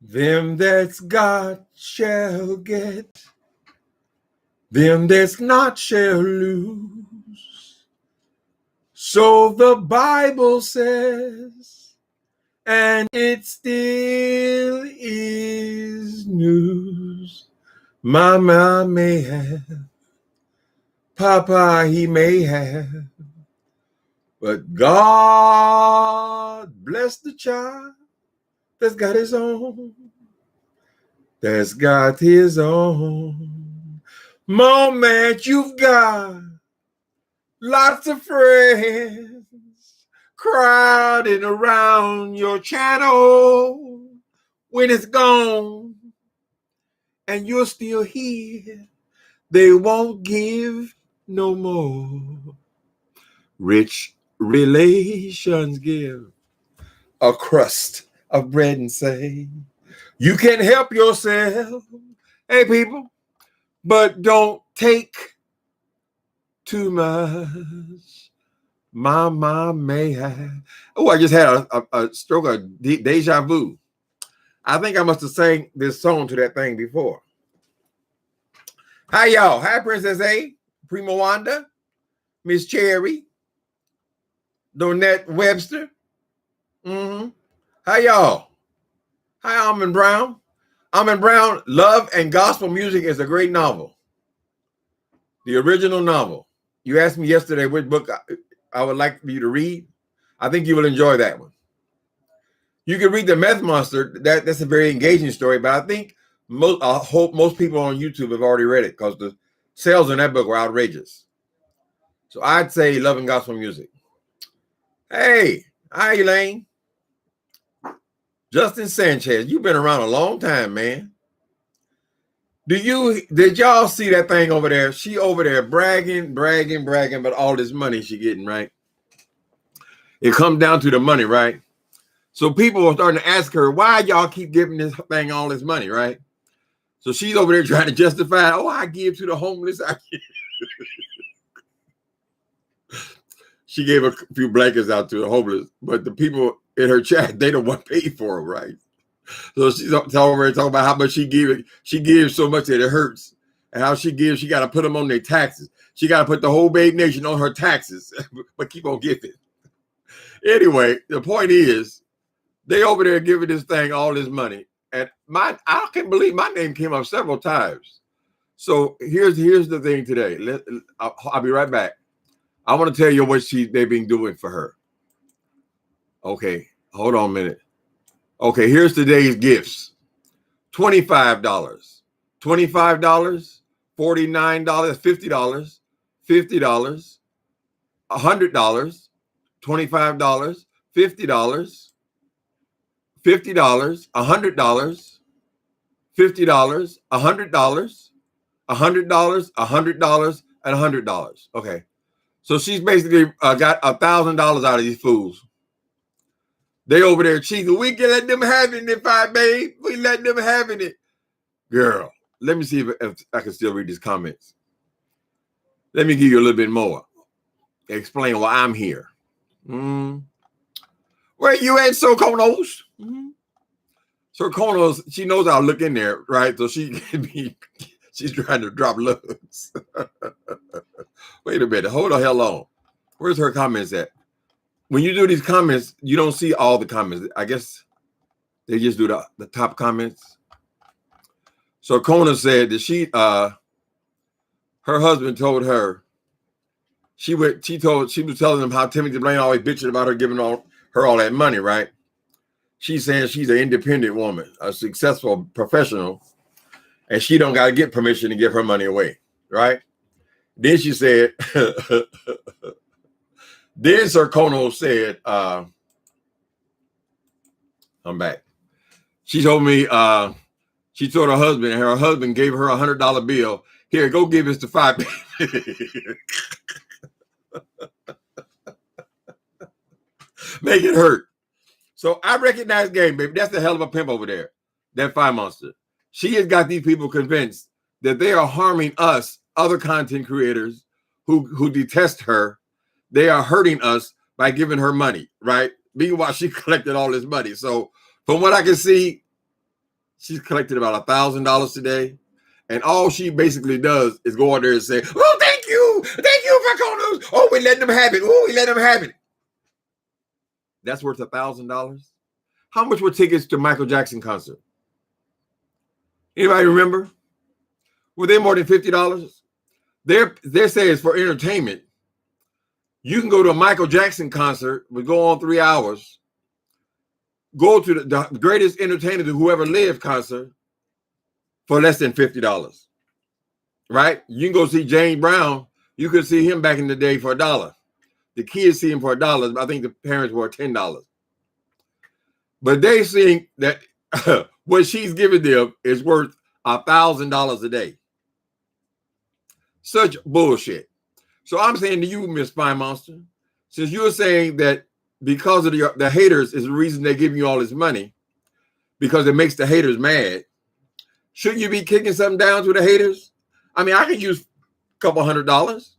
Them that's got shall get, them that's not shall lose. So the Bible says, and it still is news. Mama may have, Papa he may have, but God bless the child that's got his own, that's got his own. Moment, you've got lots of friends crowding around your channel. When it's gone and you're still here, they won't give no more. Rich relations give a crust of bread and say, you can help yourself. Hey, people, but don't take too much. Mama may have. Oh, I just had a stroke of deja vu. I think I must have sang this song to that thing before. Hi, y'all. Hi, Princess A, Prima Wanda, Miss Cherry, Donette Webster. Hi, y'all. Hi, Almond Brown. Almond Brown, Love and Gospel Music is a great novel. The original novel. You asked me yesterday which book I would like for you to read. I think you will enjoy that one. You can read The Meth Monster. That's a very engaging story, but I think I hope most people on YouTube have already read it because the sales in that book were outrageous. So I'd say Love and Gospel Music. Hey, hi, Elaine. Justin Sanchez, you've been around a long time, man. Did y'all see that thing over there? She over there bragging about all this money she getting, right? It comes down to the money, right? So people are starting to ask her, why y'all keep giving this thing all this money, right? So she's over there trying to justify, oh, I give to the homeless. She gave a few blankets out to the homeless, but the people in her chat, they don't want to pay for them, right? So she's talking about how much she gives. She gives so much that it hurts. And how she gives, she got to put them on their taxes. She got to put the whole Babe Nation on her taxes, but keep on giving. Anyway, the point is, they over there giving this thing all this money. And I can't believe my name came up several times. So here's the thing today. I'll be right back. I want to tell you what they've been doing for her. Okay, hold on a minute. Okay, here's today's gifts. $25, $25, $49, $50, $50, $100, $25, $50, $50, $100, $50, $100, $100, $100, and $100. Okay, so she's basically got $1,000 out of these fools. They over there cheating. We can let them have it, babe. We let them have it. Girl, let me see if I can still read these comments. Let me give you a little bit more. Explain why I'm here. Where you at, Sir Konos? Sir Konos, she knows I'll look in there, right? So she's trying to drop loads. Wait a minute. Hold the hell on. Where's her comments at? When you do these comments, you don't see all the comments. I guess they just do the top comments. So Kona said that her husband told her, she was telling him how Timothy Blaine always bitching about her giving her all that money, right? She's saying she's an independent woman, a successful professional, and she don't got to get permission to give her money away, right? Then she said, then Sir Kono said, I'm back. She told me, she told her husband, and her husband gave her $100 bill. Here, go give this to 5. Make it hurt. So I recognize game, baby. That's the hell of a pimp over there. That Fire Monster. She has got these people convinced that they are harming us, other content creators who detest her. They are hurting us by giving her money, right? Meanwhile, she collected all this money. So from what I can see, She's collected about $1,000 today. And all she basically does is go out there and say, oh, thank you for calling us. Oh, we letting them have it. Oh, we let them have it. That's worth $1,000. How much were tickets to Michael Jackson concert? Anybody remember? Were they more than $50? They're saying it's for entertainment. You can go to a Michael Jackson concert, we go on 3 hours, go to the greatest entertainer to whoever lived concert for less than $50, right? You can go see James Brown. You could see him back in the day for $1. The kids see him for $1. I think the parents were $10. But they think that what she's giving them is worth $1,000 a day. Such bullshit. So I'm saying to you, Miss Spy Monster, since you're saying that because of the haters is the reason they're giving you all this money, because it makes the haters mad, shouldn't you be kicking something down to the haters? I mean, I could use a couple $100.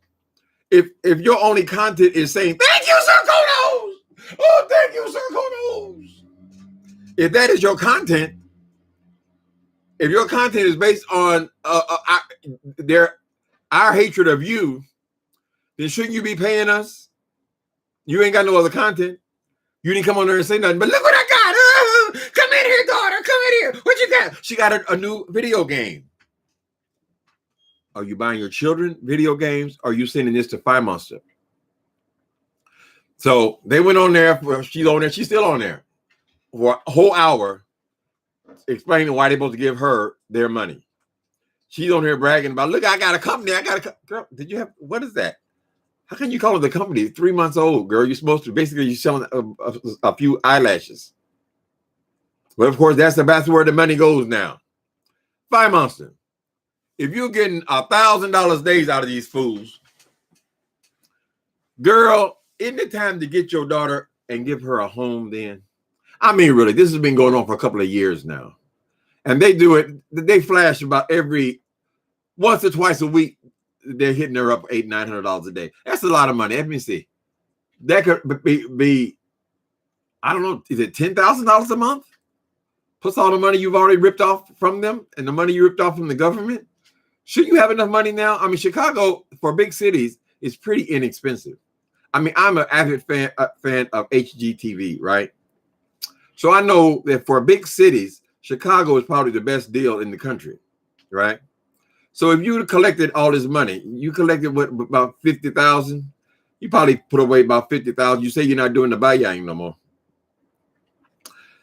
If your only content is saying, thank you, Sir Konos! Oh, thank you, Sir Konos! If that is your content, if your content is based on our hatred of you, then shouldn't you be paying us? You ain't got no other content. You didn't come on there and say nothing, but look what I got. Come in here, daughter. Come in here. What you got? She got a new video game. Are you buying your children video games? Or are you sending this to Spy Monster? So they went on there. She's on there. She's still on there for a whole hour explaining why they're supposed to give her their money. She's on here bragging about, look, I got a company. Girl, did you have, what is that? How can you call it the company? 3 months old, girl. You're supposed to, basically, you're selling a few eyelashes. But of course, that's where the money goes now. Spy Monster, if you're getting $1,000 days out of these fools, girl, isn't it time to get your daughter and give her a home then? I mean, really, this has been going on for a couple of years now. And they do it, they flash about once or twice a week. They're hitting her up $800-900 a day. That's a lot of money. Let me see. That could be I don't know, is it $10,000 a month? Plus all the money you've already ripped off from them and the money you ripped off from the government. Should you have enough money now? I mean, Chicago, for big cities, is pretty inexpensive. I mean, I'm an avid fan of HGTV, right? So I know that for big cities, Chicago is probably the best deal in the country, right? So if you collected all this money, you collected what, about 50,000? You probably put away about 50,000. You say you're not doing the bayang no more.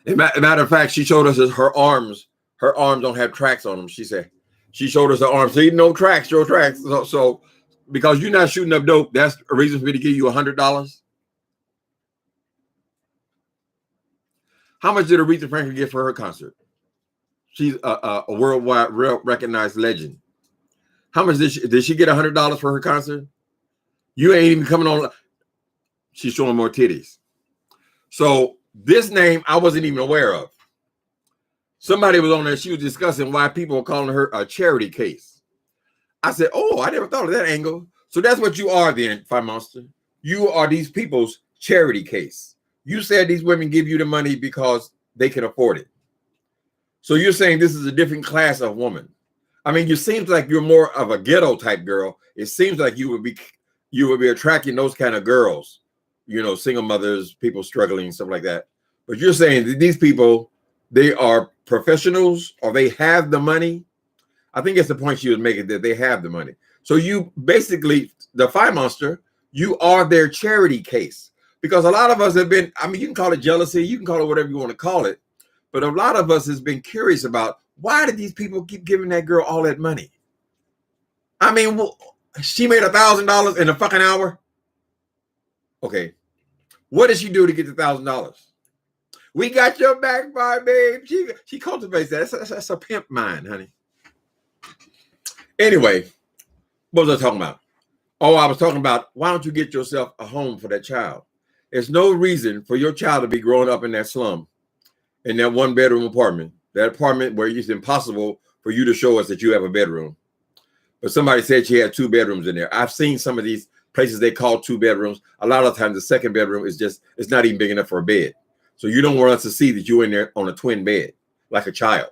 As a matter of fact, she showed us her arms. Her arms don't have tracks on them. She said she showed us her arms. See, no tracks, no tracks. So because you're not shooting up dope, that's a reason for me to give you $100. How much did Aretha Franklin get for her concert? She's a worldwide, recognized legend. How much did she get $100 for her concert? You ain't even coming on. She's showing more titties. So this name I wasn't even aware of. Somebody was on there. She was discussing why people are calling her a charity case. I said, oh, I never thought of that angle. So that's what you are then, Spy Monster. You are these people's charity case. You said these women give you the money because they can afford it. So you're saying this is a different class of woman. I mean, you seems like you're more of a ghetto type girl. It seems like you would be attracting those kind of girls, you know, single mothers, people struggling, stuff like that. But you're saying that these people, they are professionals or they have the money. I think it's the point she was making, that they have the money. So you basically, the Spy Monster, you are their charity case. Because a lot of us have been, I mean, you can call it jealousy, you can call it whatever you want to call it. But a lot of us has been curious about, why did these people keep giving that girl all that money? I mean, she made $1,000 in a fucking hour. Okay. What did she do to get the $1,000? We got your back, my babe. She cultivates that. That's a pimp mind, honey. Anyway, what was I talking about? Oh, I was talking about, why don't you get yourself a home for that child? There's no reason for your child to be growing up in that slum, in that one-bedroom apartment, that apartment where it's impossible for you to show us that you have a bedroom. But somebody said she had 2 bedrooms in there. I've seen some of these places they call 2 bedrooms. A lot of times the second bedroom is it's not even big enough for a bed. So you don't want us to see that you're in there on a twin bed, like a child.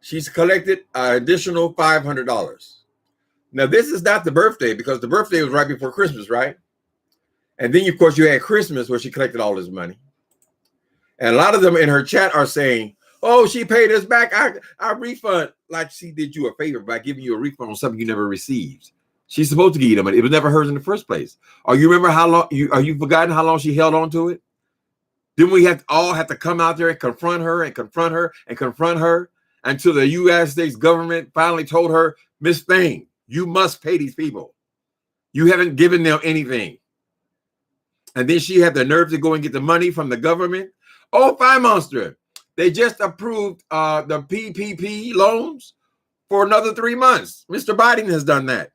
She's collected an additional $500. Now, this is not the birthday, because the birthday was right before Christmas, right? And then, of course, you had Christmas where she collected all this money. And a lot of them in her chat are saying, oh, she paid us back. I refund. Like she did you a favor by giving you a refund on something you never received. She's supposed to give you the money. It was never hers in the first place. Are you remember how long? Are you forgotten how long she held on to it? Then we all have to come out there and confront her and confront her and confront her until the United States government finally told her, Miss Thing, you must pay these people. You haven't given them anything. And then she had the nerve to go and get the money from the government. Oh, Fine Monster, they just approved the PPP loans for another 3 months. Mr. Biden has done that.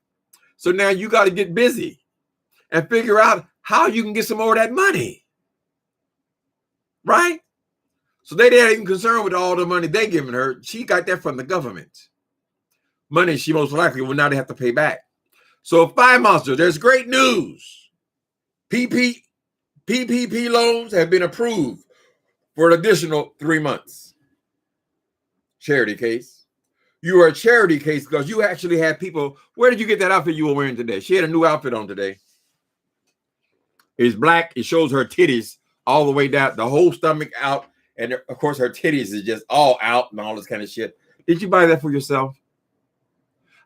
So now you got to get busy and figure out how you can get some more of that money. Right? So they didn't even concerned with all the money they giving her. She got that from the government. Money she most likely will not have to pay back. So Fine Monster, there's great news. PPP loans have been approved for an additional 3 months. Charity case. You are a charity case because you actually had people. Where did you get that outfit you were wearing today? She had a new outfit on today. It's black. It shows her titties all the way down, the whole stomach out. And of course, her titties is just all out and all this kind of shit. Did you buy that for yourself?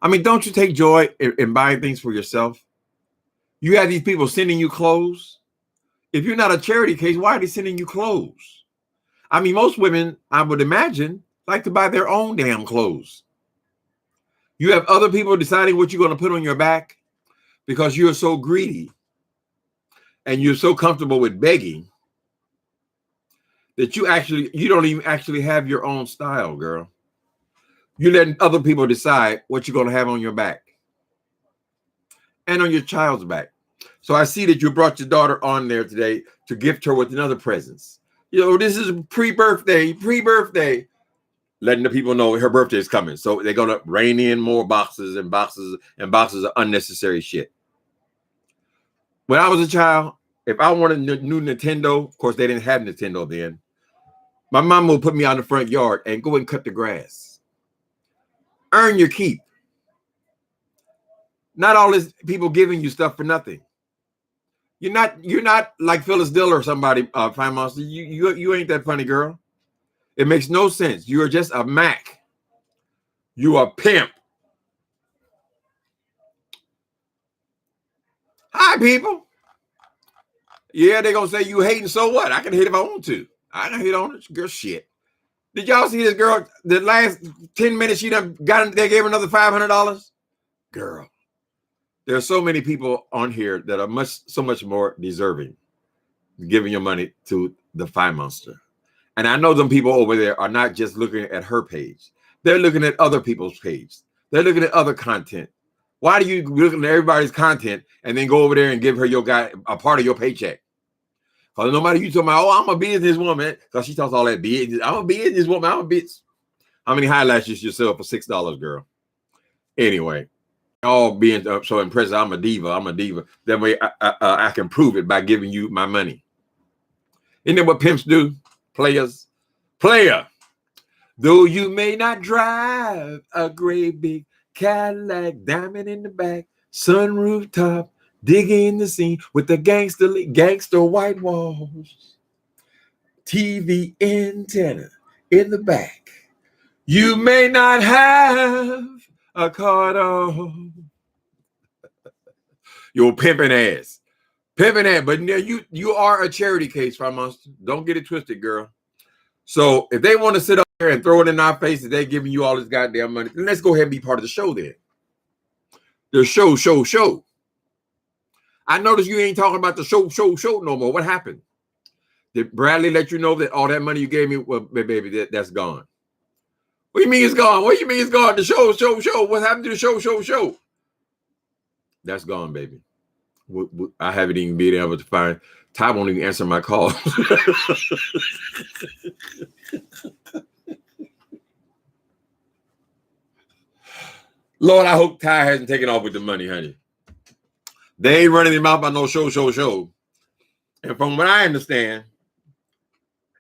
I mean, don't you take joy in buying things for yourself? You have these people sending you clothes. If you're not a charity case, why are they sending you clothes? I mean, most women, I would imagine, like to buy their own damn clothes. You have other people deciding what you're going to put on your back because you're so greedy and you're so comfortable with begging that you don't even actually have your own style, girl. You're letting other people decide what you're going to have on your back and on your child's back. So I see that you brought your daughter on there today to gift her with another presents. You know, this is pre-birthday, letting the people know her birthday is coming. So they're going to rein in more boxes and boxes and boxes of unnecessary shit. When I was a child, if I wanted a new Nintendo, of course, they didn't have Nintendo then. My mom would put me out in the front yard and go and cut the grass. Earn your keep. Not all this people giving you stuff for nothing. You're not like Phyllis Diller or somebody, Fine Monster. You ain't that funny, girl. It makes no sense. You are just a Mac. You are a pimp. Hi, people. Yeah, they're gonna say you hating, so what? I can hate if I want to. I can hate on it. Girl, shit. Did y'all see this girl? The last 10 minutes she done got, they gave her another $500. Girl, there are so many people on here that are so much more deserving giving your money to the Fine Monster. And I know them people over there are not just looking at her page. They're looking at other people's page. They're looking at other content. Why do you look at everybody's content and then go over there and give her a part of your paycheck? Because no matter you talking about, oh, I'm a businesswoman, because she talks all that business. I'm a businesswoman. I'm a bitch. How many highlashes you sell for $6, girl? Anyway, all being so impressed. I'm a diva. I'm a diva. That way I can prove it by giving you my money. Isn't that what pimps do? Players. Player. Though you may not drive a great big Cadillac, diamond in the back, sunroof top, digging the scene with the gangster white walls, TV antenna in the back. You may not have a car at all. You're pimping ass. Pimping ass. But you are a charity case, Fine Monster. Don't get it twisted, girl. So if they want to sit up there and throw it in our face that they're giving you all this goddamn money, then let's go ahead and be part of the show then. The show. I noticed you ain't talking about the show no more. What happened? Did Bradley let you know that all that money you gave me, well, baby, that's gone? What do you mean it's gone? What do you mean it's gone? The show. What happened to the show? That's gone, baby. I haven't even been able to find. Ty won't even answer my call. Lord, I hope Ty hasn't taken off with the money, honey. They ain't running him out by no show. And from what I understand,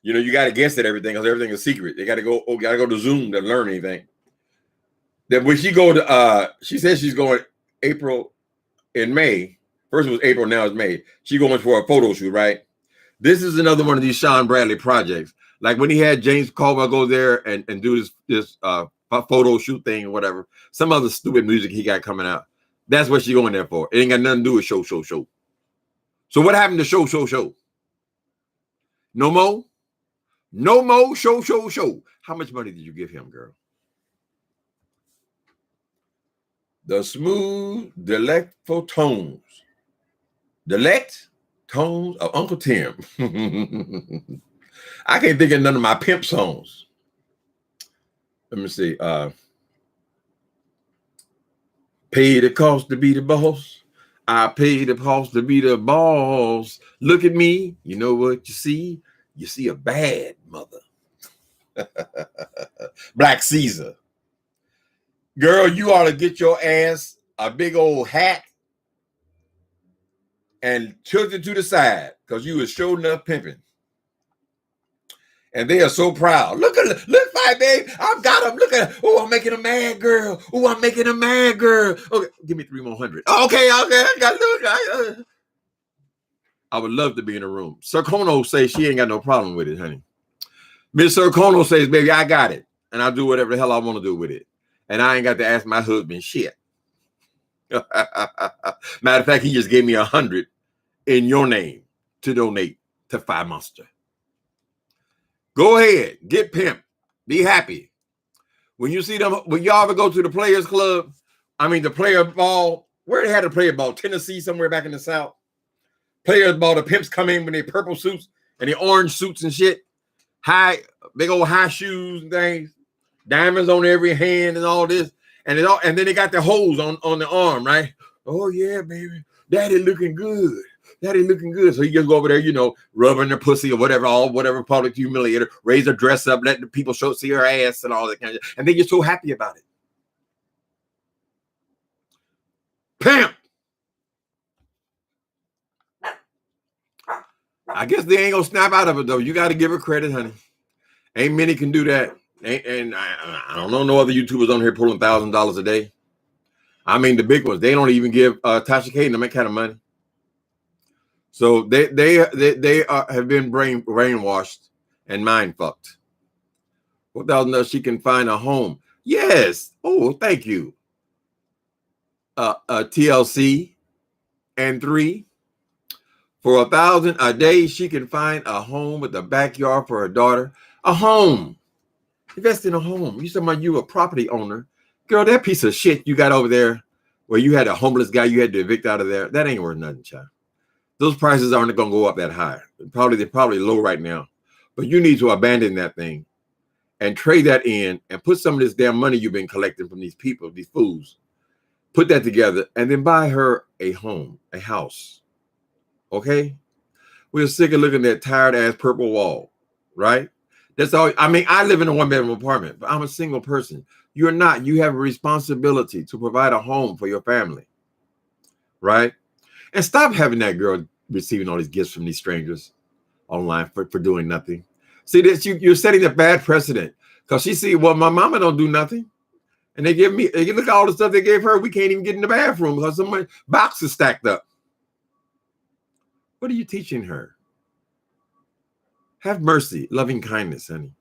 You know, you got to guess at everything because everything is secret. They got to go. Oh, got to go to Zoom to learn anything. That when she go to, she says she's going April and May. First it was April, now it's May. She going for a photo shoot, right? This is another one of these Sean Bradley projects. Like when he had James Caldwell go there and do this photo shoot thing or whatever. Some other stupid music he got coming out. That's what she going there for. It ain't got nothing to do with show. So what happened to show? No more? No more show. How much money did you give him, girl? The smooth, delectful tones. Delect tones of Uncle Tim. I can't think of none of my pimp songs. Let me see. Pay the cost to be the boss. I pay the cost to be the boss. Look at me. You know what you see? You see a bad mother. Black Caesar. Girl, you ought to get your ass a big old hat and tilt it to the side because you was sure enough pimping. And they are so proud. Look, Fight Babe. I've got him. Look at, oh, I'm making a mad girl. Oh, I'm making a mad girl. Okay, give me 3 more hundred. Okay, I got look. I would love to be in a room. Sercono says she ain't got no problem with it, honey. Miss Sercono says, baby, I got it. And I'll do whatever the hell I want to do with it. And I ain't got to ask my husband shit. Matter of fact, he just gave me 100 in your name to donate to Fire Monster. Go ahead, get pimp, be happy. When you see them, when y'all ever go to the Players Club, I mean the player ball, where they had a player ball, Tennessee, somewhere back in the South. Players ball, the pimps come in with their purple suits and their orange suits and shit. High, big old high shoes and things, diamonds on every hand and all this. And then they got the holes on the arm, right? Oh yeah, baby, daddy looking good. Daddy looking good. So he just go over there, you know, rubbing their pussy or whatever public humiliator, raise her dress up, let the people see her ass and all that kind of shit. And they get so happy about it. Pimp. I guess they ain't gonna snap out of it though. You got to give her credit, honey. Ain't many can do that. And I don't know no other YouTubers on here pulling $1,000 a day. I mean, the big ones, they don't even give Tasha K that kind of money. So they have been brainwashed and mind fucked. $4,000 she can find a home. Yes. Oh, thank you. TLC and 3. For $1,000 a day, she can find a home with a backyard for her daughter. A home. Invest in a home. You talking about you a property owner. Girl, that piece of shit you got over there where you had a homeless guy you had to evict out of there, that ain't worth nothing, child. Those prices aren't going to go up that high. They're probably low right now. But you need to abandon that thing and trade that in and put some of this damn money you've been collecting from these people, these fools. Put that together and then buy her a home, a house. Okay? We're sick of looking at that tired ass purple wall, right? That's all. I mean, I live in a 1-bedroom apartment, but I'm a single person. You're not. You have a responsibility to provide a home for your family, right? And stop having that girl receiving all these gifts from these strangers online for doing nothing. See, that you're setting a bad precedent because she see, well, my mama don't do nothing. And they look at all the stuff they gave her. We can't even get in the bathroom because so many boxes stacked up. What are you teaching her? Have mercy, loving kindness, honey.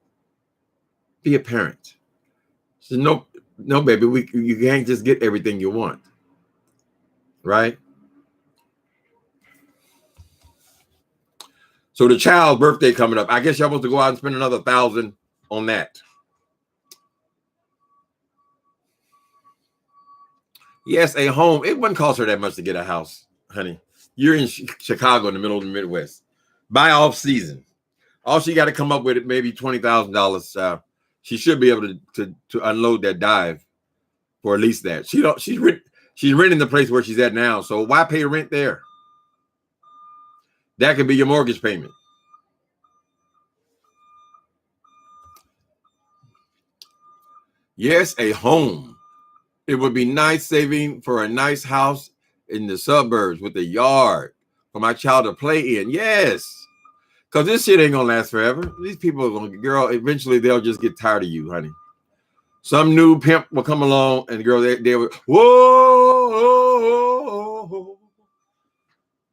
Be a parent. So no, baby, you can't just get everything you want, right? So the child's birthday coming up. I guess y'all supposed to go out and spend another $1,000 on that. Yes, a home. It wouldn't cost her that much to get a house, honey. You're in Chicago in the middle of the Midwest. Buy off season. All she got to come up with it maybe $20,000. She should be able to unload that dive for at least that. She's renting the place where she's at now. So why pay rent there? That could be your mortgage payment. Yes, a home. It would be nice saving for a nice house in the suburbs with a yard for my child to play in. Yes. Because this shit ain't gonna last forever. These people are gonna, girl, eventually they'll just get tired of you, honey. Some new pimp will come along and girl, they will, whoa,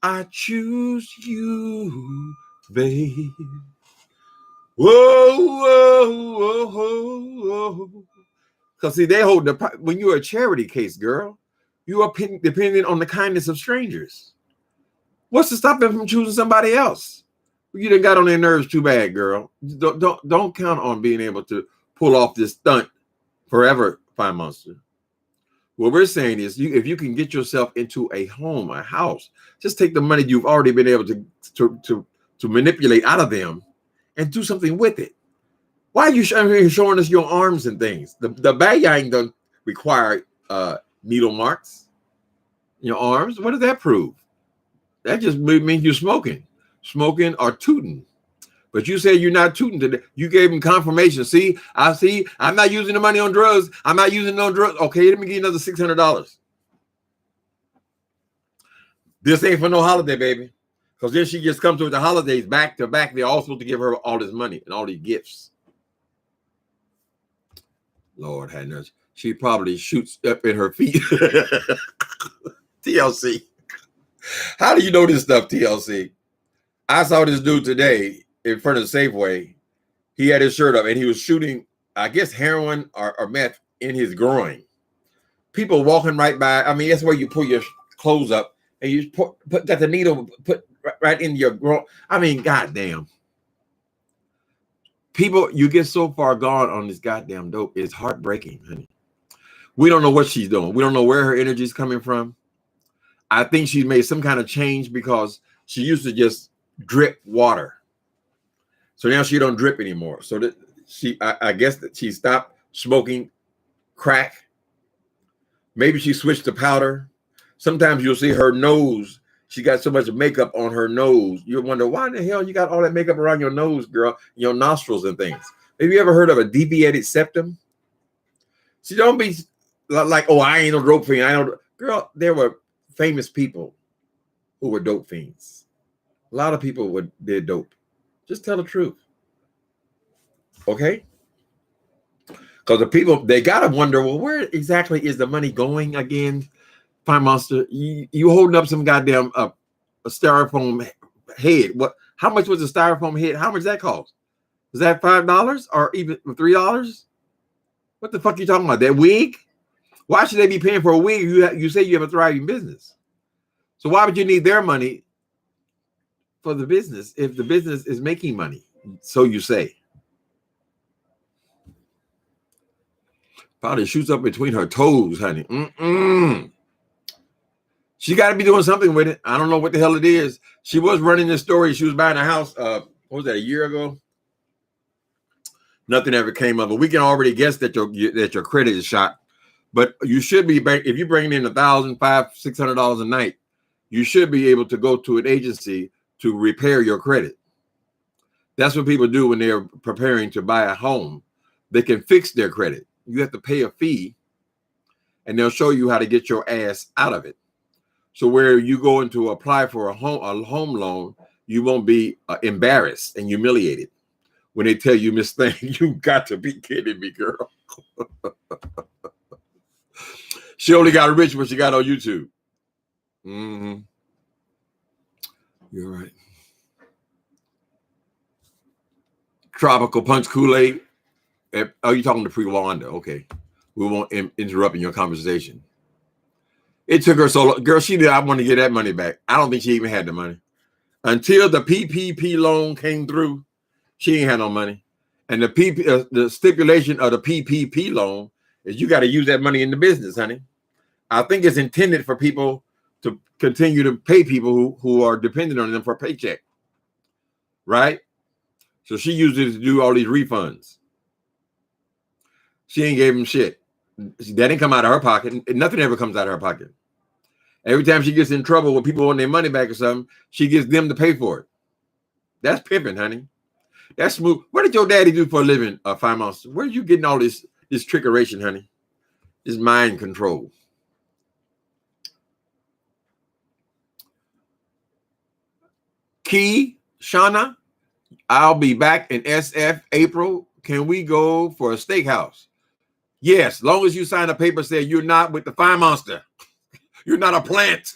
I choose you, babe. Whoa. Because see, they hold the, when you're a charity case, girl, you are dependent on the kindness of strangers. What's to stop them from choosing somebody else? You done got on their nerves too bad, girl. Don't count on being able to pull off this stunt forever, Fine Monster. What we're saying is, if you can get yourself into a home, a house, just take the money you've already been able to manipulate out of them and do something with it. Why are you showing us your arms and things? The bag ain't don't require needle marks in your arms. What does that prove? That just means you're smoking or tooting. But you say you're not tooting today. You gave him confirmation. See, I'm not using the money on drugs. I'm not using no drugs. Okay, let me give you another $600. This ain't for no holiday, baby. Because then she just comes with the holidays back to back. They're all supposed to give her all this money and all these gifts. Lord have mercy. She probably shoots up in her feet. TLC. How do you know this stuff, TLC? I saw this dude today in front of Safeway. He had his shirt up and he was shooting, I guess, heroin or meth in his groin. People walking right by. I mean, that's where you pull your clothes up and you put that the needle put right in your groin. I mean, goddamn. People, you get so far gone on this goddamn dope. It's heartbreaking, honey. We don't know what she's doing. We don't know where her energy is coming from. I think she's made some kind of change because she used to just drip water. So now she don't drip anymore. So that I guess that she stopped smoking crack. Maybe she switched to powder. Sometimes you'll see her nose. She got so much makeup on her nose. You wonder, why in the hell you got all that makeup around your nose, girl, your nostrils and things? Have you ever heard of a deviated septum? See, don't be like, oh, I ain't no dope fiend. I don't. Girl, there were famous people who were dope fiends. A lot of people did dope. Just tell the truth. Okay? Because the people, they got to wonder, well, where exactly is the money going again? Fine Monster, you holding up some goddamn a styrofoam head. What? How much was a styrofoam head? How much does that cost? Is that $5 or even $3? What the fuck are you talking about? That wig? Why should they be paying for a wig? You say you have a thriving business. So why would you need their money for the business if the business is making money? So you say. Probably shoots up between her toes, honey. She got to be doing something with it. I don't know what the hell it is. She was running this story. She was buying a house. What was that, a year ago? Nothing ever came of it. We can already guess that your credit is shot. But you should be, if you're bringing in $1,000, $500, $600 a night, you should be able to go to an agency to repair your credit. That's what people do when they're preparing to buy a home. They can fix their credit. You have to pay a fee, and they'll show you how to get your ass out of it. So where you go in to apply for a home loan, you won't be embarrassed and humiliated when they tell you, Miss Thing, you got to be kidding me, girl. She only got rich when she got on YouTube. You're right. Tropical Punch Kool-Aid. Oh, you're talking to Pre-Wanda. Okay. We won't interrupt in your conversation. It took her so long. Girl, she did. I want to get that money back. I don't think she even had the money. Until the PPP loan came through, she ain't had no money. And the stipulation of the PPP loan is you got to use that money in the business, honey. I think it's intended for people to continue to pay people who are dependent on them for a paycheck. Right? So she used it to do all these refunds. She ain't gave him shit. That didn't come out of her pocket. Nothing ever comes out of her pocket. Every time she gets in trouble with people wanting their money back or something, she gets them to pay for it. That's pimping, honey. That's smooth. What did your daddy do for a living, Fine Monster? Where are you getting all this trickeration, honey? This mind control. Key, Shauna, I'll be back in SF April. Can we go for a steakhouse? Yes, long as you sign a paper saying you're not with the fire monster. You're not a plant.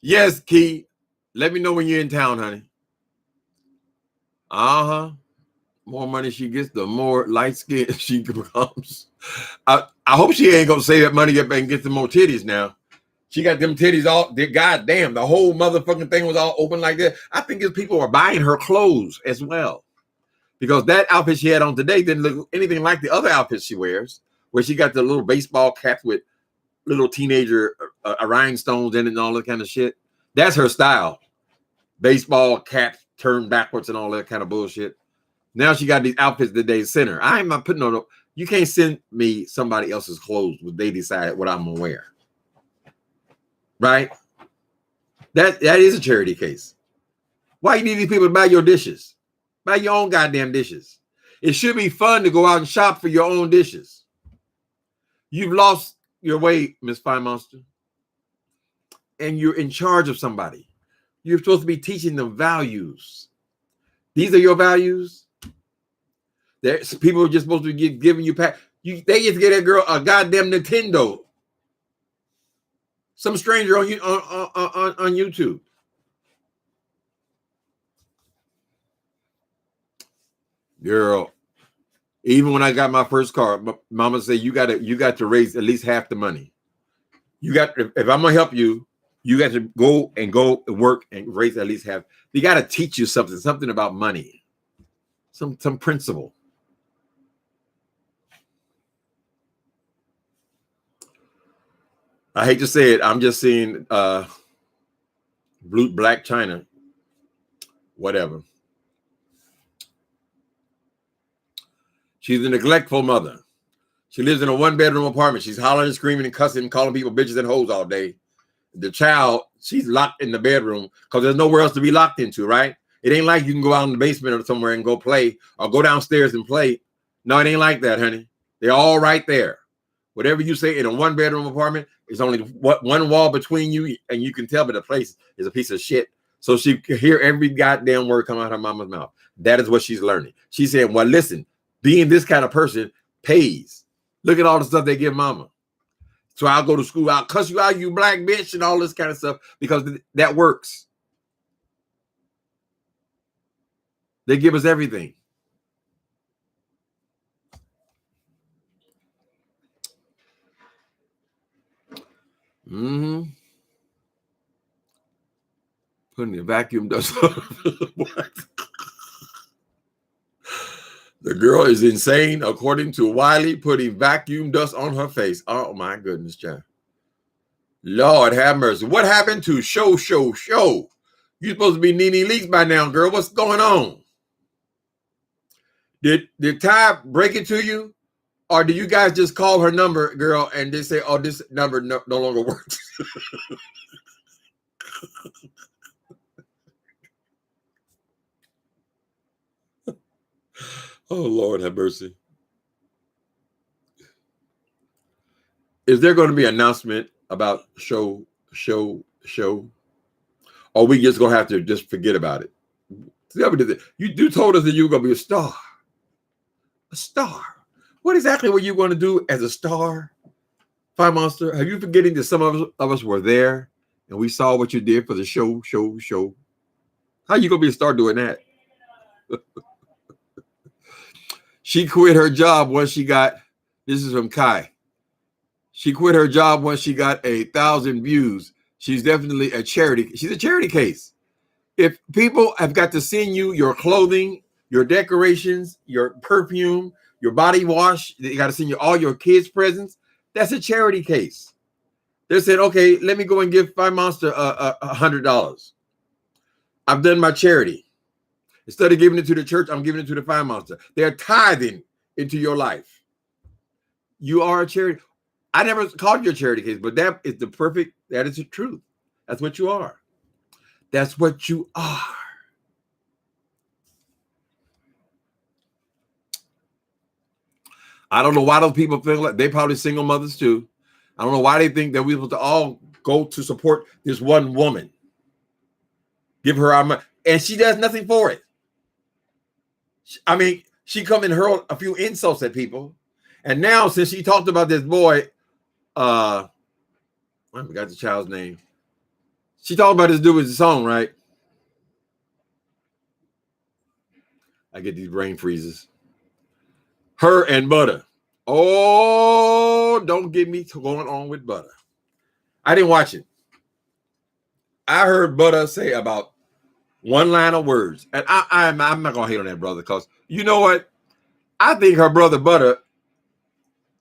Yes, Key. Let me know when you're in town, honey. Uh-huh. More money she gets, the more light skinned she becomes. I hope she ain't gonna save that money up and get some more titties now. She got them titties all, goddamn, the whole motherfucking thing was all open like that. I think it's people are buying her clothes as well. Because that outfit she had on today didn't look anything like the other outfits she wears, where she got the little baseball cap with little teenager rhinestones in it and all that kind of shit. That's her style. Baseball cap turned backwards and all that kind of bullshit. Now she got these outfits that they send her. I am not putting on. You can't send me somebody else's clothes when they decide what I'm gonna wear. Right? That is a charity case. Why you need these people to buy your dishes? Buy your own goddamn dishes. It should be fun to go out and shop for your own dishes. You've lost your way, Miss Fine Monster. And you're in charge of somebody. You're supposed to be teaching them values. These are your values. There's people are just supposed to be giving you they get to get that girl a goddamn Nintendo. Some stranger on YouTube. Girl, even when I got my first car, mama said you got to raise at least half the money. If I'm gonna help you, you got to go and work and raise at least half. They got to teach you something about money, some principle. I hate to say it, I'm just seeing Black China, whatever. She's a neglectful mother. She lives in a one-bedroom apartment. She's hollering and screaming and cussing and calling people bitches and hoes all day. The child, she's locked in the bedroom because there's nowhere else to be locked into, right? It ain't like you can go out in the basement or somewhere and go play or go downstairs and play. No, it ain't like that, honey. They're all right there. Whatever you say in a one-bedroom apartment, there's only one wall between you, and you can tell, but the place is a piece of shit. So she can hear every goddamn word come out of her mama's mouth. That is what she's learning. She's saying, well, listen, being this kind of person pays. Look at all the stuff they give mama. So I'll go to school, I'll cuss you out, you black bitch, and all this kind of stuff, because that works. They give us everything. Mm-hmm. Putting the vacuum dust on. What? The girl is insane, according to Wiley, putting vacuum dust on her face. Oh, my goodness, child. Lord have mercy. What happened to show? You're supposed to be Nene Leakes by now, girl. What's going on? Did Ty break it to you? Or do you guys just call her number, girl, and they say, oh, this number no longer works? Oh, Lord have mercy. Is there going to be an announcement about show? Or we just going to have to just forget about it? You told us that you were going to be a star. A star. What exactly were you going to do as a star? Fire Monster, are you forgetting that some of us were there and we saw what you did for the show? How are you going to be a star doing that? She quit her job once she got, this is from Kai. She quit her job once she got 1,000 views. She's definitely a charity. She's a charity case. If people have got to send you your clothing, your decorations, your perfume, your body wash, they got to send you all your kids' presents, that's a charity case. They said, okay, let me go and give Fire Monster $100. I've done my charity. Instead of giving it to the church, I'm giving it to the Fire Monster. They're tithing into your life. You are a charity. I never called you a charity case, but that is that is the truth. That's what you are. That's what you are. I don't know why those people feel like they probably single mothers too. I don't know why they think that we're supposed to all go to support this one woman. Give her our money. and she does nothing for it. I mean, she come and hurl a few insults at people, and now since she talked about this boy, I forgot the child's name. She talked about this dude with the song, right? I get these brain freezes. Her and Butter. Oh, don't get me going on with Butter. I didn't watch it. I heard Butter say about one line of words, and I'm not gonna hate on that brother because you know what? I think her brother Butter,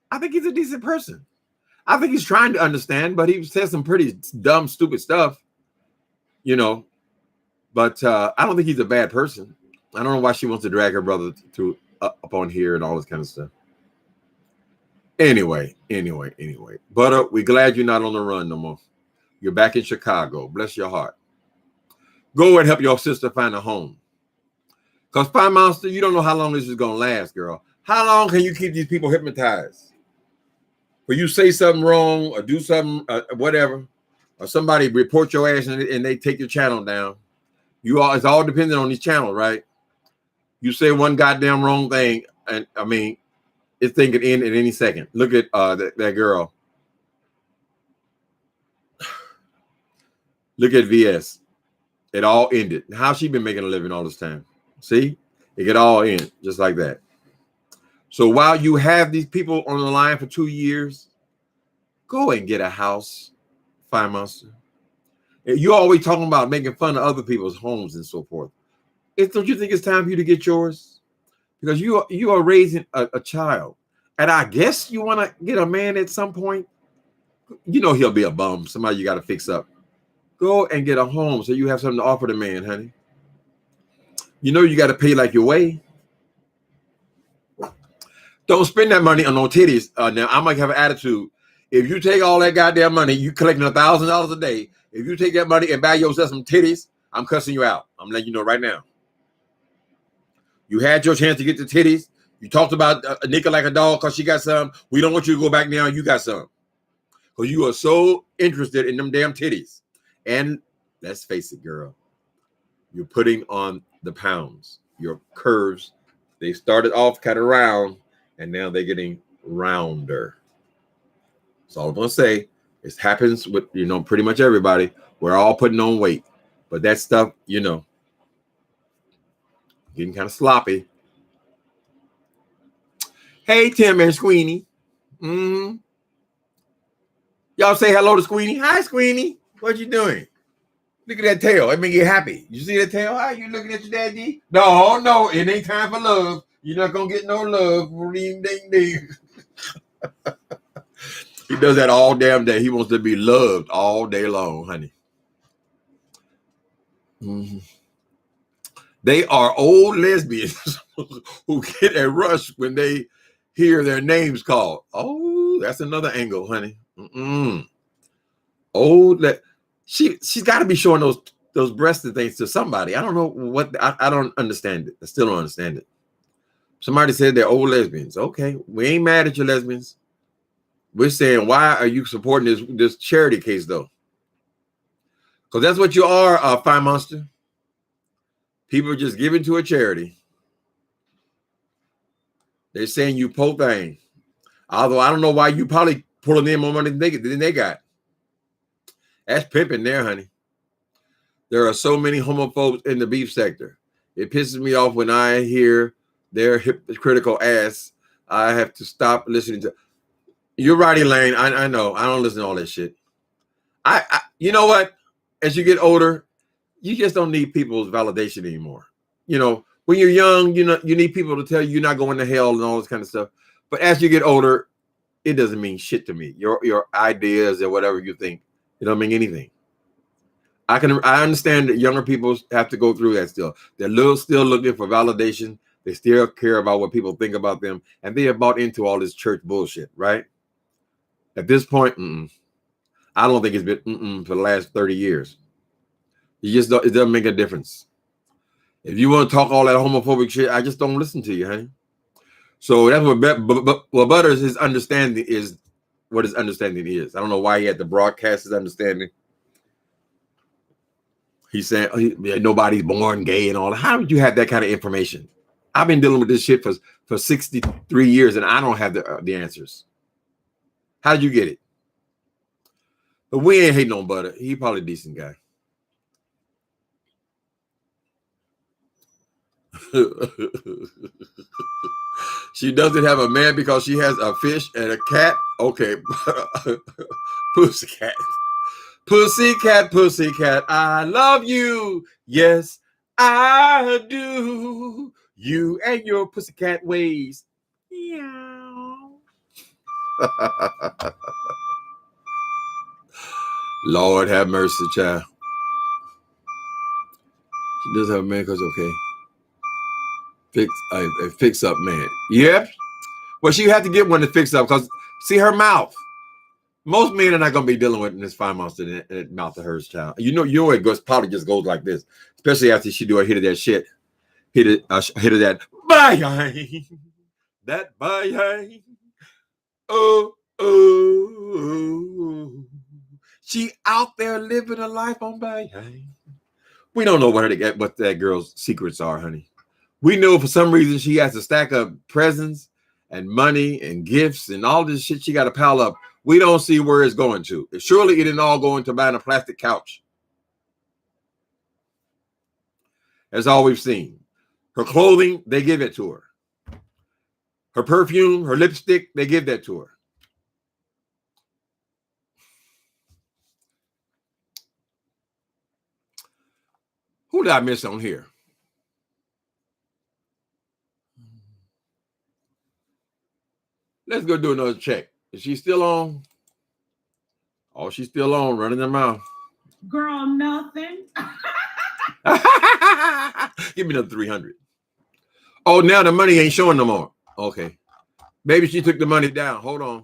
I think he's a decent person. I think he's trying to understand, but he says some pretty dumb, stupid stuff, you know. But I don't think he's a bad person. I don't know why she wants to drag her brother to up on here and all this kind of stuff. Anyway. Butter, we're glad you're not on the run no more. You're back in Chicago. Bless your heart. Go and help your sister find a home. Because Fine Monster, you don't know how long this is going to last, girl. How long can you keep these people hypnotized? When you say something wrong or do something, whatever, or somebody report your ass and they take your channel down. It's all dependent on these channels, right? You say one goddamn wrong thing, and I mean, this thing could end at any second. Look at that girl. Look at VS. It all ended. How's she been making a living all this time? See? It could all end just like that. So while you have these people on the line for 2 years, go and get a house, Fine Monster. You're always talking about making fun of other people's homes and so forth. Don't you think it's time for you to get yours? Because you are raising a child. And I guess you want to get a man at some point. You know he'll be a bum. Somebody you got to fix up. Go and get a home so you have something to offer the man, honey. You know you got to pay like your way. Don't spend that money on no titties. Now, I might have an attitude. If you take all that goddamn money, you collecting $1,000 a day. If you take that money and buy yourself some titties, I'm cussing you out. I'm letting you know right now. You had your chance to get the titties. You talked about a nigga like a dog because she got some. We don't want you to go back now. You got some. Because you are so interested in them damn titties. And let's face it, girl. You're putting on the pounds. Your curves, they started off kind of round, and now they're getting rounder. That's all I'm going to say. It happens with, pretty much everybody. We're all putting on weight. But that stuff, getting kind of sloppy. Hey, Tim and Squeenie. Y'all say hello to Squeenie. Hi, Squeenie. What you doing? Look at that tail. It make you happy. You see that tail? How you looking at your daddy? No, it ain't time for love. You're not going to get no love. Ding, ding, ding. He does that all damn day. He wants to be loved all day long, honey. They are old lesbians who get a rush when they hear their names called. Oh, that's another angle, honey. She's got to be showing those breasts and things to somebody. I don't know what. I don't understand it. I still don't understand it. Somebody said they're old lesbians. Okay, we ain't mad at you lesbians. We're saying, why are you supporting this charity case though? Because that's what you are, Fine Monster. People are just giving to a charity. They're saying you po thing. Although I don't know why you probably pulling in more money than they got. That's pimping there, honey. There are so many homophobes in the beef sector. It pisses me off when I hear their hypocritical ass. I have to stop listening to. You're right, Elaine. I know. I don't listen to all that shit. You know what? As you get older, you just don't need people's validation anymore. When you're young, you need people to tell you you're not going to hell and all this kind of stuff. But as you get older, it doesn't mean shit to me. Your ideas or whatever you think, it don't mean anything. I understand that younger people have to go through that still. They're still looking for validation. They still care about what people think about them, and they are bought into all this church bullshit, right? At this point, I don't think it's been for the last 30 years. It doesn't make a difference. If you want to talk all that homophobic shit, I just don't listen to you, honey. So that's what Butters, his understanding is what his understanding is. I don't know why he had to broadcast his understanding. He's saying nobody's born gay and all that. How did you have that kind of information? I've been dealing with this shit for 63 years and I don't have the answers. How did you get it? But we ain't hating on Butter. He probably a decent guy. She doesn't have a man because she has a fish and a cat. Okay. Pussycat. Pussycat, pussycat, I love you. Yes, I do. You and your pussycat ways. Meow. Lord have mercy, child. She does have a man because okay. A fix up man. Yep. Well, she had to get one to fix up because see her mouth. Most men are not going to be dealing with this fine monster in that mouth of hers, child. You know, Youre probably just goes like this, especially after she do a hit of that shit. Hit of that. Bye. That bye. Oh. She out there living a life on bye. We don't know what that girl's secrets are, honey. We know for some reason she has to stack up presents and money and gifts and all this shit she got to pile up. We don't see where it's going to. Surely it didn't all go into buying a plastic couch. That's all we've seen. Her clothing, they give it to her. Her perfume, her lipstick, they give that to her. Who did I miss on here? Let's go do another check. Is she still on? Oh, she's still on, running her mouth. Girl, nothing. Give me another 300. Oh, now the money ain't showing no more. Okay. Maybe she took the money down. Hold on.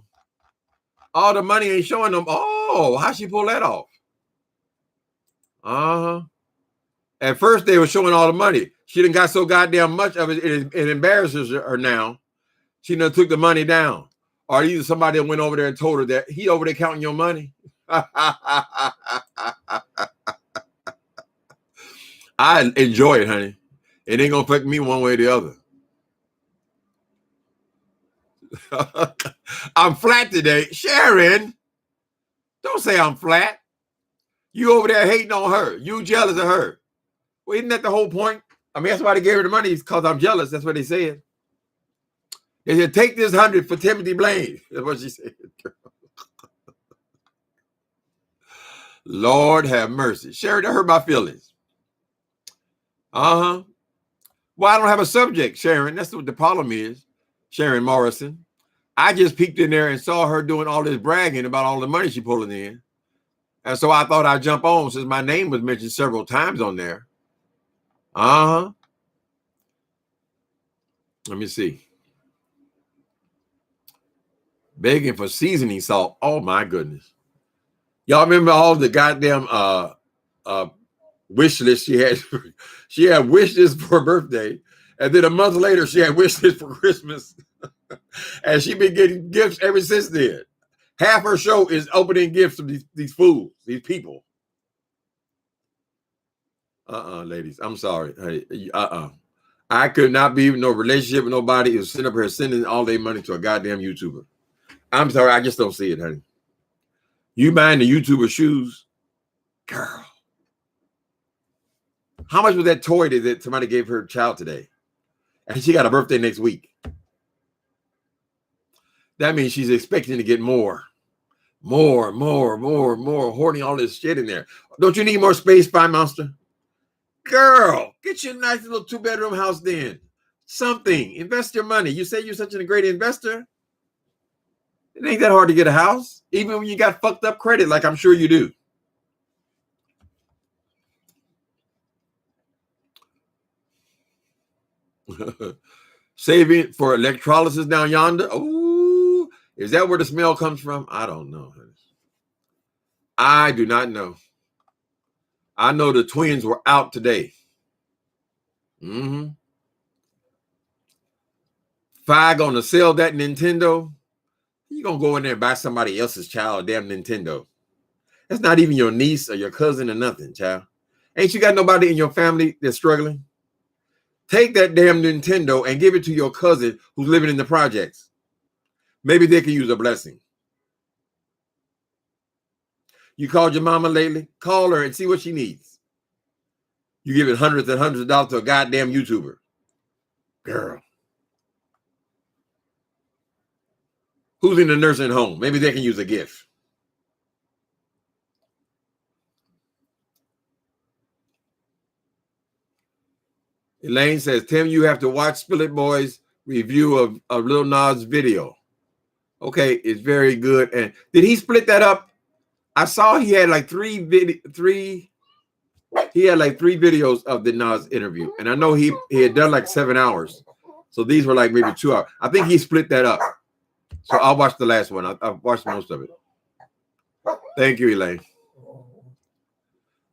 Oh, the money ain't showing them. Oh, how'd she pull that off? Uh-huh. At first, they were showing all the money. She done got so goddamn much of it, it embarrasses her now. She done took the money down. Or either somebody went over there and told her that he over there counting your money. I enjoy it, honey. It ain't gonna affect me one way or the other. I'm flat today. Sharon, don't say I'm flat. You over there hating on her. You jealous of her. Well, isn't that the whole point? I mean, that's why they gave her the money, because I'm jealous. That's what they said. They said, take this 100 for Timothy Blaine. That's what she said. Lord have mercy. Sharon, that hurt my feelings. Uh-huh. Well, I don't have a subject, Sharon. That's what the problem is, Sharon Morrison. I just peeked in there and saw her doing all this bragging about all the money she pulling in. And so I thought I'd jump on since my name was mentioned several times on there. Uh-huh. Let me see. Begging for seasoning salt. Oh, my goodness. Y'all remember all the goddamn wish list she had? She had wish list for her birthday. And then a month later, she had wish list for Christmas. And she's been getting gifts ever since then. Half her show is opening gifts from these fools, these people. Ladies, I'm sorry. Hey, I could not be in no relationship with nobody who's sitting up here sending all their money to a goddamn YouTuber. I'm sorry, I just don't see it, honey. You buying the YouTuber shoes? Girl. How much was that toy that somebody gave her child today? And she got a birthday next week. That means she's expecting to get more, hoarding all this shit in there. Don't you need more space, Fine Monster? Girl, get your nice little 2-bedroom house then. Something. Invest your money. You say you're such a great investor. It ain't that hard to get a house, even when you got fucked up credit, like I'm sure you do. Saving for electrolysis down yonder. Oh, is that where the smell comes from? I don't know. I do not know. I know the twins were out today. Fi gonna sell that Nintendo. You gonna go in there and buy somebody else's child a damn Nintendo. That's not even your niece or your cousin or nothing, child. Ain't you got nobody in your family that's struggling? Take that damn Nintendo and give it to your cousin who's living in the projects. Maybe they can use a blessing. You called your mama lately? Call her and see what she needs. You give it hundreds and hundreds of dollars to a goddamn YouTuber. Girl. Who's in the nursing home? Maybe they can use a gift. Elaine says, Tim, you have to watch Spillet Boy's review of Lil Nas video. Okay, it's very good. And did he split that up? I saw he had like three videos of the Nas interview. And I know he had done like 7 hours. So these were like maybe 2 hours. I think he split that up. So I'll watch the last one. I've watched most of it. Thank you, Elaine.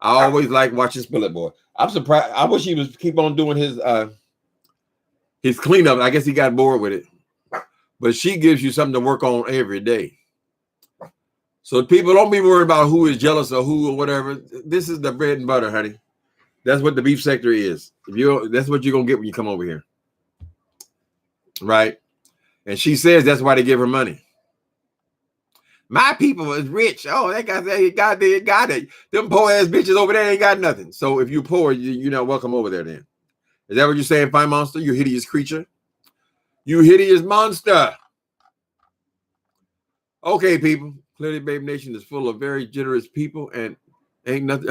I always like watching Spillet Boy. I'm surprised. I wish he was keep on doing his cleanup. I guess he got bored with it. But she gives you something to work on every day. So people, don't be worried about who is jealous or who or whatever. This is the bread and butter, honey. That's what the beef sector is. That's what you're gonna get when you come over here. Right? And she says that's why they give her money. My people is rich. Oh, they got it. Them poor ass bitches over there ain't got nothing. So if you're poor, you're not welcome over there then. Is that what you're saying, Fine Monster? You hideous creature? You hideous monster. Okay, people. Clearly, Babe Nation is full of very generous people and ain't nothing.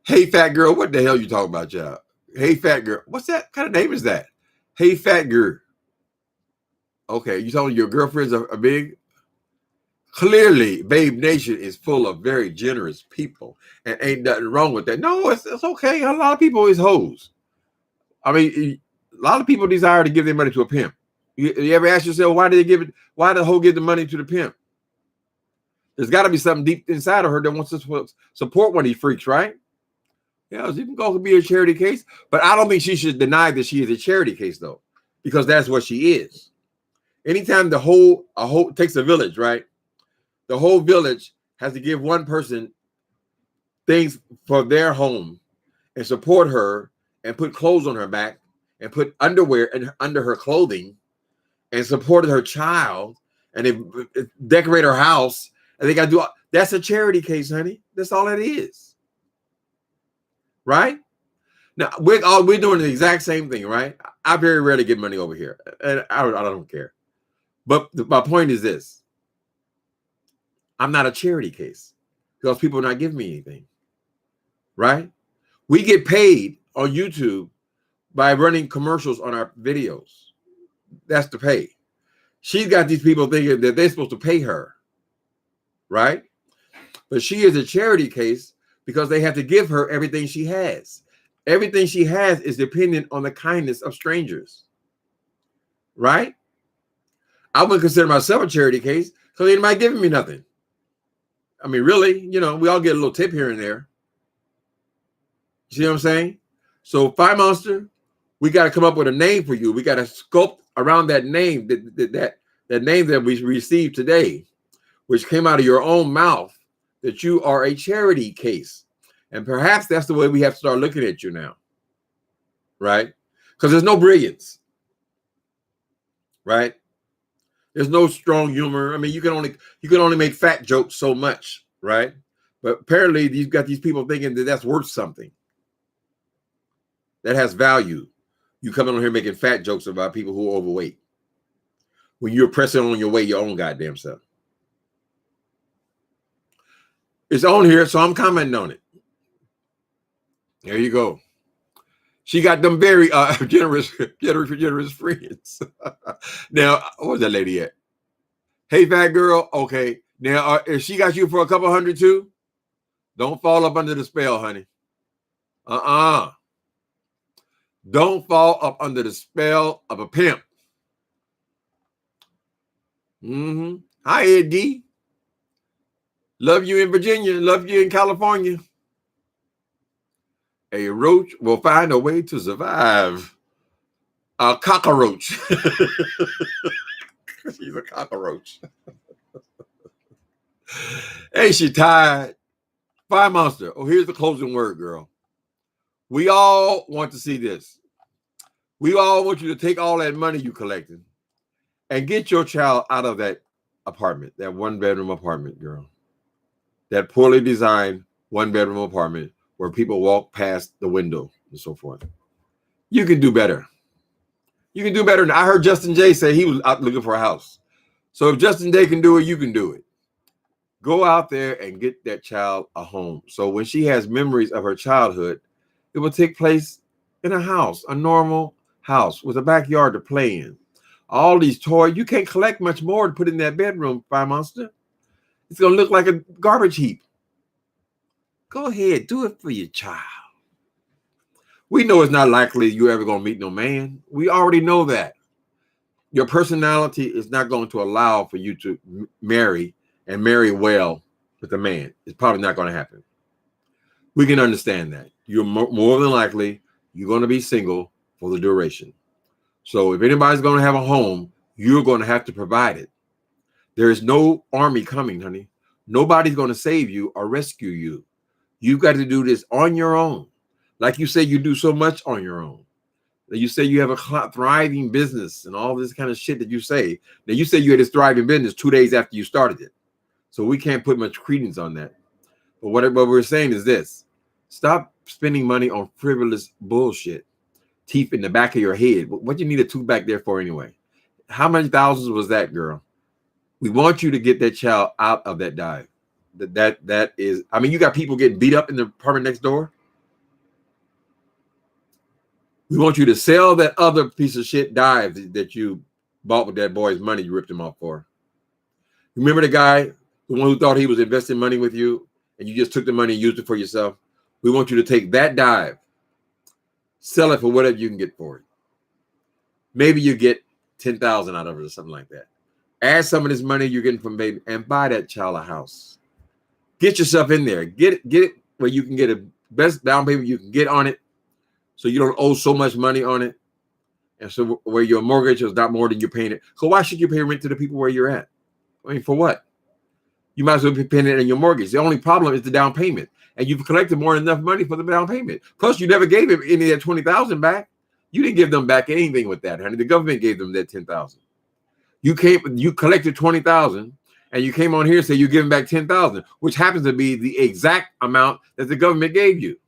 Hey, fat girl, what the hell you talking about, y'all? Hey, fat girl. What's that kind of name is that? Hey, fat girl. Okay, you telling your girlfriends are big? Clearly, Babe Nation is full of very generous people and ain't nothing wrong with that. No, it's okay. A lot of people is hoes. I mean, a lot of people desire to give their money to a pimp. You ever ask yourself, why did they give it? Why did the hoe give the money to the pimp? There's got to be something deep inside of her that wants to support one of these freaks, right? Yeah, so you can go be a charity case, but I don't think she should deny that she is a charity case, though, because that's what she is. Anytime a whole takes a village, right? The whole village has to give one person things for their home and support her and put clothes on her back and put underwear under her clothing and support her child and they decorate her house and they got to do that's a charity case, honey. That's all it is. Right? Now, we're doing the exact same thing, right? I very rarely get money over here, and I don't care. But my point is this. I'm not a charity case because people are not giving me anything, right? We get paid on YouTube by running commercials on our videos. That's the pay. She's got these people thinking that they're supposed to pay her, right? But she is a charity case because they have to give her everything she has. Everything she has is dependent on the kindness of strangers, right? I wouldn't consider myself a charity case because anybody giving me nothing. I mean, really, we all get a little tip here and there. You see what I'm saying? So, Fire Monster, we got to come up with a name for you. We got to sculpt around that name, that name that we received today, which came out of your own mouth, that you are a charity case. And perhaps that's the way we have to start looking at you now, right? Because there's no brilliance, right? There's no strong humor. I mean, you can only make fat jokes so much, right? But apparently, you've got these people thinking that that's worth something. That has value. You coming on here making fat jokes about people who are overweight when you're pressing on your way your own goddamn self. It's on here, so I'm commenting on it. There you go. She got them very generous friends. Now, where's that lady at? Hey, fat girl. Okay. Now, if she got you for a couple hundred too, don't fall up under the spell, honey. Don't fall up under the spell of a pimp. Hi, Ed D. Love you in Virginia. Love you in California. A roach will find a way to survive. A cockroach. She's a cockroach. Hey, she tired. Fire monster. Oh, here's the closing word, girl. We all want to see this. We all want you to take all that money you collected and get your child out of that apartment, that one-bedroom apartment, girl. That poorly designed one-bedroom apartment where people walk past the window and so forth. You can do better. You can do better. I heard Justin J say he was out looking for a house. So if Justin J can do it, you can do it. Go out there and get that child a home. So when she has memories of her childhood, it will take place in a house, a normal house with a backyard to play in. All these toys, you can't collect much more to put in that bedroom, Fire Monster. It's going to look like a garbage heap. Go ahead, do it for your child. We know it's not likely you're ever going to meet no man. We already know that. Your personality is not going to allow for you to marry and marry well with a man. It's probably not going to happen. We can understand that. You're more than likely, you're going to be single for the duration. So if anybody's going to have a home, you're going to have to provide it. There is no army coming, honey. Nobody's going to save you or rescue you. You've got to do this on your own. Like you say, you do so much on your own. You say you have a thriving business and all this kind of shit that you say. Now, you say you had this thriving business 2 days after you started it. So we can't put much credence on that. But what we're saying is this. Stop spending money on frivolous bullshit. Teeth in the back of your head. What you need a tooth back there for anyway? How many thousands was that, girl? We want you to get that child out of that dive. That is, I mean, you got people getting beat up in the apartment next door. We want you to sell that other piece of shit dive that you bought with that boy's money you ripped him off for. Remember the guy, the one who thought he was investing money with you and you just took the money and used it for yourself? We want you to take that dive, sell it for whatever you can get for it. Maybe you get 10,000 out of it or something like that. Add some of this money you're getting from baby and buy that child a house. Get yourself in there. Get it where you can get a best down payment you can get on it, so you don't owe so much money on it, and so where your mortgage is not more than you're paying it. So why should you pay rent to the people where you're at? I mean, for what? You might as well be paying it in your mortgage. The only problem is the down payment, and you've collected more than enough money for the down payment. Plus, you never gave him any of that 20,000 back. You didn't give them back anything with that, honey. The government gave them that 10,000. You collected 20,000, and you came on here and said you're giving back 10,000, which happens to be the exact amount that the government gave you.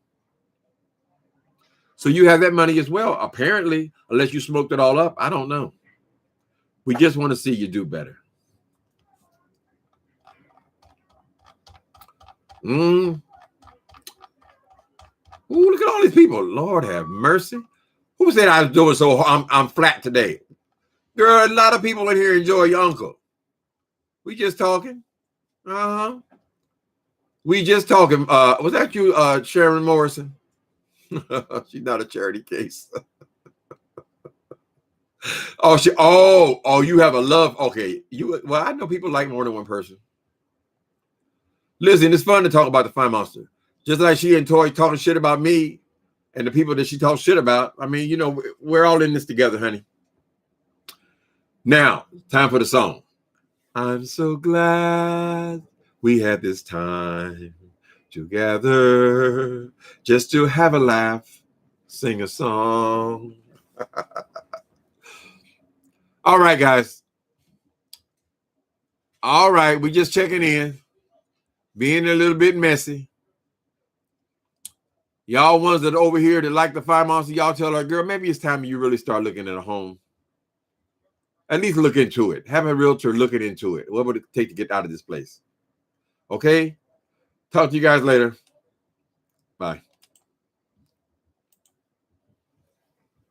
So you have that money as well, apparently, unless you smoked it all up. I don't know. We just want to see you do better. Ooh, look at all these people. Lord have mercy. Who said I was doing so? I'm flat today. There are a lot of people in here enjoy your uncle. We just talking. We just talking. Was that you, Sharon Morrison? She's not a charity case. You have a love. Okay. Well, I know people like more than one person. Listen, it's fun to talk about the Fire Monster. Just like she enjoyed talking shit about me and the people that she talks shit about. I mean, you know, we're all in this together, honey. Now, time for the song. I'm so glad we had this time together just to have a laugh, sing a song. All right, guys. All right, we just checking in, being a little bit messy. Y'all ones that are over here that like the Fire Monster, y'all tell her, girl, maybe it's time you really start looking at a home. At least look into it. Have a realtor looking into it. What would it take to get out of this place? Okay? Talk to you guys later. Bye.